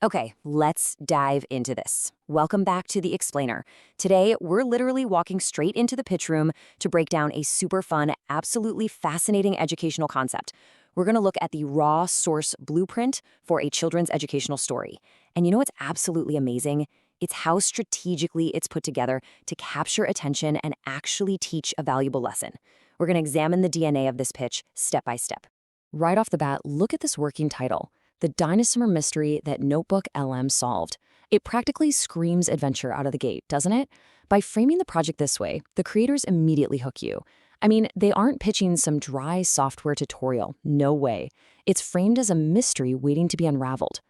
Okay, let's dive into this. Welcome back to The Explainer. Today, we're literally walking straight into the pitch room to break down a super fun, absolutely fascinating educational concept. We're going to look at the raw source blueprint for a children's educational story. And you know what's absolutely amazing? It's how strategically it's put together to capture attention and actually teach a valuable lesson. We're going to examine the DNA of this pitch step by step. Right off the bat, look at this working title. The Dinosaur Mystery That NotebookLM Solved. It practically screams adventure out of the gate, doesn't it? By framing the project this way, the creators immediately hook you. I mean, they aren't pitching some dry software tutorial, no way. It's framed as a mystery waiting to be unraveled.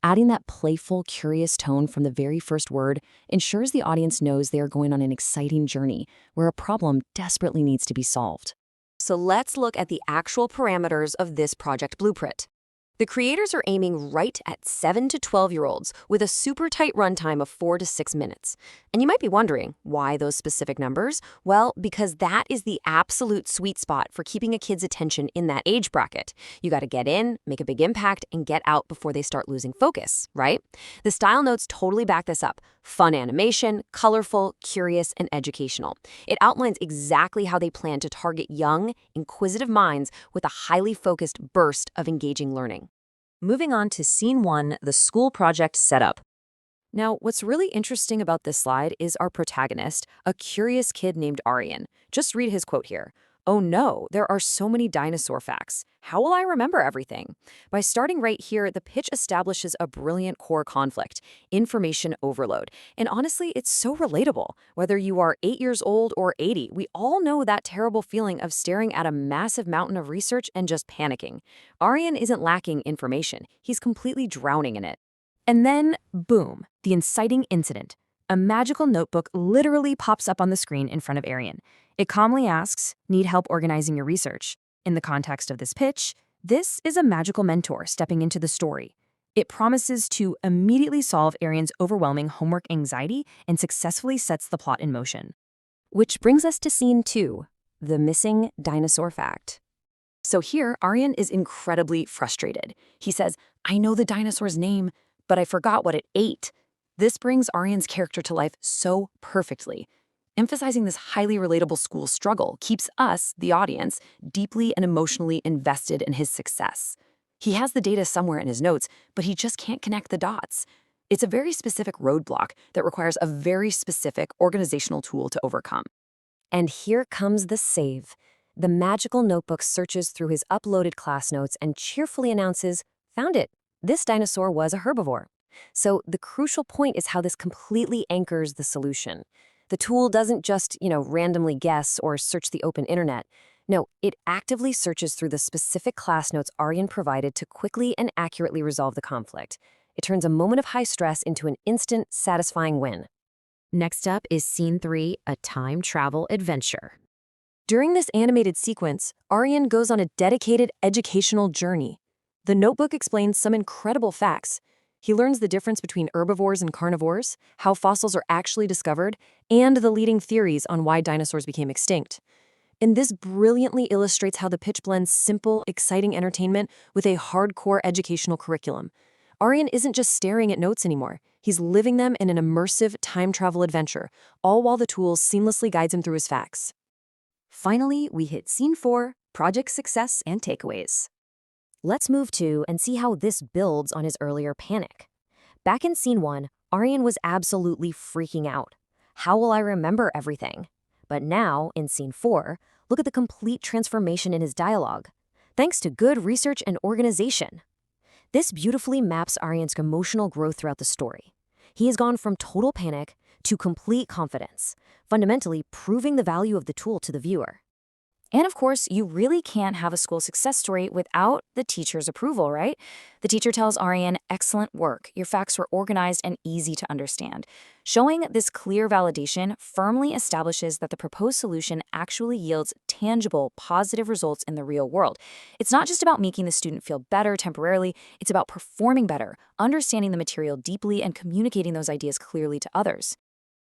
Adding that playful, curious tone from the very first word ensures the audience knows they are going on an exciting journey where a problem desperately needs to be solved. So let's look at the actual parameters of this project blueprint. The creators are aiming right at 7 to 12-year-olds with a super tight runtime of 4 to 6 minutes. And you might be wondering, why those specific numbers? Well, because that is the absolute sweet spot for keeping a kid's attention in that age bracket. You got to get in, make a big impact, and get out before they start losing focus, right? The style notes totally back this up. Fun animation, colorful, curious, and educational. It outlines exactly how they plan to target young, inquisitive minds with a highly focused burst of engaging learning. Moving on to Scene 1, the school project setup. Now, what's really interesting about this slide is our protagonist, a curious kid named Aryan. Just read his quote here. "Oh no, there are so many dinosaur facts. How will I remember everything?" By starting right here, the pitch establishes a brilliant core conflict, information overload. And honestly, it's so relatable. Whether you are 8 years old or 80, we all know that terrible feeling of staring at a massive mountain of research and just panicking. Aryan isn't lacking information. He's completely drowning in it. And then, boom, the inciting incident. A magical notebook literally pops up on the screen in front of Aryan. It calmly asks, "Need help organizing your research?" In the context of this pitch, this is a magical mentor stepping into the story. It promises to immediately solve Aryan's overwhelming homework anxiety and successfully sets the plot in motion. Which brings us to Scene 2, the missing dinosaur fact. So here, Aryan is incredibly frustrated. He says, "I know the dinosaur's name, but I forgot what it ate." This brings Aryan's character to life so perfectly. Emphasizing this highly relatable school struggle keeps us, the audience, deeply and emotionally invested in his success. He has the data somewhere in his notes, but he just can't connect the dots. It's a very specific roadblock that requires a very specific organizational tool to overcome. And here comes the save. The magical notebook searches through his uploaded class notes and cheerfully announces, "Found it. This dinosaur was a herbivore." So the crucial point is how this completely anchors the solution. The tool doesn't just, randomly guess or search the open internet. No, it actively searches through the specific class notes Aryan provided to quickly and accurately resolve the conflict. It turns a moment of high stress into an instant, satisfying win. Next up is Scene 3, a time travel adventure. During this animated sequence, Aryan goes on a dedicated educational journey. The notebook explains some incredible facts. He learns the difference between herbivores and carnivores, how fossils are actually discovered, and the leading theories on why dinosaurs became extinct. And this brilliantly illustrates how the pitch blends simple, exciting entertainment with a hardcore educational curriculum. Aryan isn't just staring at notes anymore. He's living them in an immersive time travel adventure, all while the tool seamlessly guides him through his facts. Finally, we hit Scene 4, project success and takeaways. Let's move to and see how this builds on his earlier panic. Back in Scene 1, Aryan was absolutely freaking out. How will I remember everything? But now, in Scene 4, look at the complete transformation in his dialogue. Thanks to good research and organization. This beautifully maps Aryan's emotional growth throughout the story. He has gone from total panic to complete confidence, fundamentally proving the value of the tool to the viewer. And of course, you really can't have a school success story without the teacher's approval, right? The teacher tells Aryan, "Excellent work. Your facts were organized and easy to understand." Showing this clear validation firmly establishes that the proposed solution actually yields tangible, positive results in the real world. It's not just about making the student feel better temporarily, it's about performing better, understanding the material deeply, and communicating those ideas clearly to others.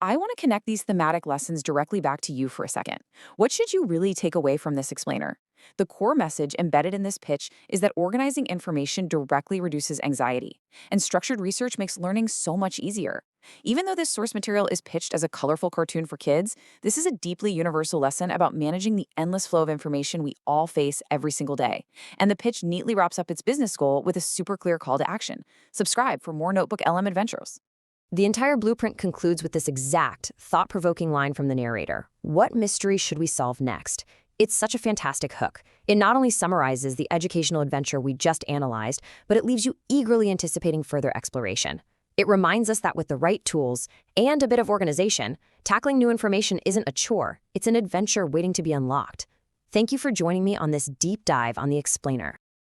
I want to connect these thematic lessons directly back to you for a second. What should you really take away from this explainer? The core message embedded in this pitch is that organizing information directly reduces anxiety, and structured research makes learning so much easier. Even though this source material is pitched as a colorful cartoon for kids, this is a deeply universal lesson about managing the endless flow of information we all face every single day. And the pitch neatly wraps up its business goal with a super clear call to action. Subscribe for more Notebook LM adventures. The entire blueprint concludes with this exact, thought-provoking line from the narrator. What mystery should we solve next? It's such a fantastic hook. It not only summarizes the educational adventure we just analyzed, but it leaves you eagerly anticipating further exploration. It reminds us that with the right tools and a bit of organization, tackling new information isn't a chore, it's an adventure waiting to be unlocked. Thank you for joining me on this deep dive on the Explainer.